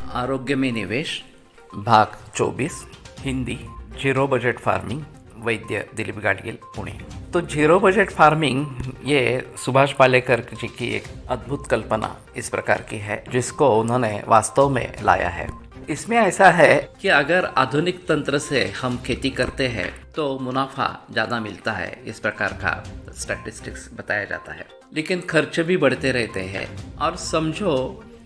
आरोग्य में निवेश भाग 24 हिंदी झिरो बजट फार्मिंग वैद्य दिलीप गाडगिल पुणे। तो झीरो बजट फार्मिंग ये सुभाष पालेकर जी की एक अद्भुत कल्पना इस प्रकार की है जिसको उन्होंने वास्तव में लाया है। इसमें ऐसा है कि अगर आधुनिक तंत्र से हम खेती करते हैं तो मुनाफा ज़्यादा मिलता है, इस प्रकार का स्टैटिस्टिक्स बताया जाता है, लेकिन खर्च भी बढ़ते रहते हैं। और समझो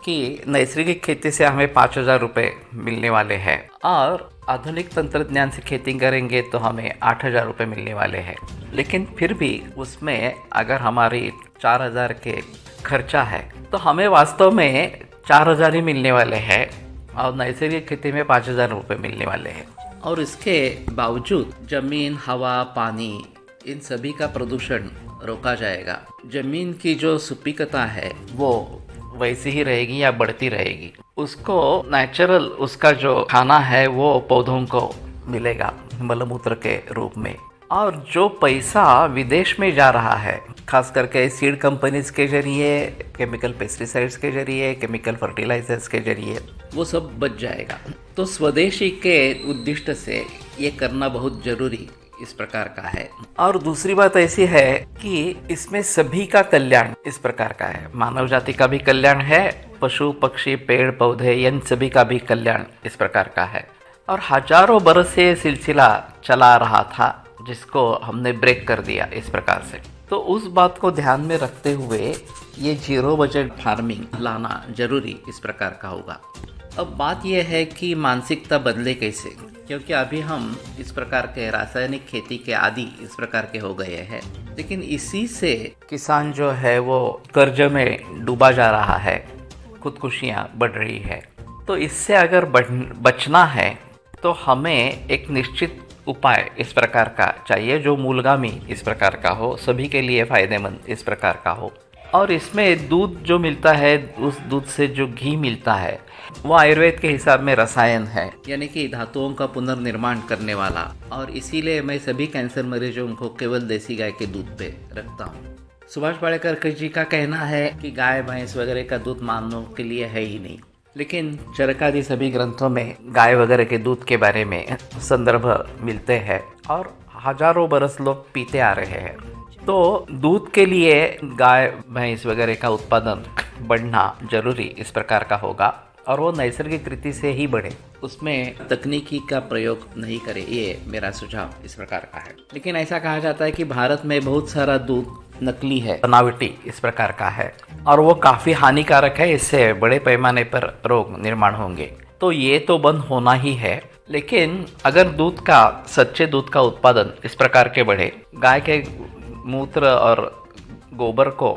कि नैसर्गिक खेती से हमें 5,000 रुपये मिलने वाले हैं और आधुनिक तंत्रज्ञान से खेती करेंगे तो हमें 8,000 रुपये मिलने वाले हैं, लेकिन फिर भी उसमें अगर हमारी 4,000 के खर्चा है तो हमें वास्तव में 4,000 ही मिलने वाले हैं और नैसर्गिक खेती में 5,000 रुपये मिलने वाले हैं। और इसके बावजूद जमीन, हवा, पानी इन सभी का प्रदूषण रोका जाएगा। जमीन की जो सुपीकता है वो वैसी ही रहेगी या बढ़ती रहेगी। उसको नेचुरल उसका जो खाना है वो पौधों को मिलेगा मलमूत्र के रूप में। और जो पैसा विदेश में जा रहा है, खास करके सीड कंपनीज के जरिए, केमिकल पेस्टिसाइड्स के जरिए, केमिकल फर्टिलाइजर्स के जरिए, वो सब बच जाएगा। तो स्वदेशी के उद्दिष्ट से ये करना बहुत जरूरी इस प्रकार का है। और दूसरी बात ऐसी है कि इसमें सभी का कल्याण इस प्रकार का है। मानव जाति का भी कल्याण है, पशु पक्षी पेड़ पौधे इन सभी का भी कल्याण इस प्रकार का है। और हजारों बरस से ये सिलसिला चला रहा था जिसको हमने ब्रेक कर दिया इस प्रकार से। तो उस बात को ध्यान में रखते हुए ये जीरो बजट फार्मिंग लाना जरूरी इस प्रकार का होगा। अब बात यह है कि मानसिकता बदले कैसे, क्योंकि अभी हम इस प्रकार के रासायनिक खेती के आदी इस प्रकार के हो गए हैं, लेकिन इसी से किसान जो है वो कर्ज में डूबा जा रहा है, खुदकुशियाँ बढ़ रही है। तो इससे अगर बचना है तो हमें एक निश्चित उपाय इस प्रकार का चाहिए जो मूलगामी इस प्रकार का हो, सभी के लिए फ़ायदेमंद इस प्रकार का हो। और इसमें दूध जो मिलता है, उस दूध से जो घी मिलता है वो आयुर्वेद के हिसाब में रसायन है, यानी कि धातुओं का पुनर्निर्माण करने वाला। और इसीलिए मैं सभी कैंसर मरीजों को केवल देसी गाय के दूध पे रखता हूँ। सुभाष पालेकर जी का कहना है कि गाय भैंस वगैरह का दूध मानव के लिए है ही नहीं, लेकिन चरकादि सभी ग्रंथों में गाय वगैरह के दूध के बारे में संदर्भ मिलते हैं और हजारों बरस लोग पीते आ रहे हैं। तो दूध के लिए गाय भैंस वगैरह का उत्पादन बढ़ना जरूरी इस प्रकार का होगा और वो नैसर्गिक रीति से ही बढ़े, उसमें तकनीकी का प्रयोग नहीं करे, ये मेरा सुझाव इस प्रकार का है। लेकिन ऐसा कहा जाता है कि भारत में बहुत सारा दूध नकली है, बनावटी इस प्रकार का है और वो काफ़ी हानिकारक है, इससे बड़े पैमाने पर रोग निर्माण होंगे। तो ये तो बंद होना ही है। लेकिन अगर दूध का, सच्चे दूध का उत्पादन इस प्रकार के बढ़े, गाय के मूत्र और गोबर को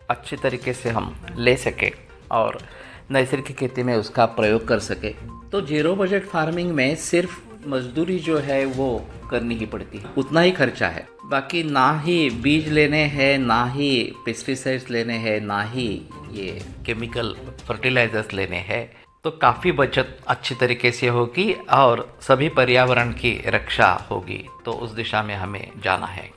अच्छी तरीके से हम ले सके और नैसर्गिक खेती में उसका प्रयोग कर सके, तो जीरो बजट फार्मिंग में सिर्फ मजदूरी जो है वो करनी ही पड़ती है, उतना ही खर्चा है। बाकी ना ही बीज लेने हैं, ना ही पेस्टिसाइड्स लेने हैं, ना ही ये केमिकल फर्टिलाइजर्स लेने हैं। तो काफ़ी बचत अच्छी तरीके से होगी और सभी पर्यावरण की रक्षा होगी। तो उस दिशा में हमें जाना है।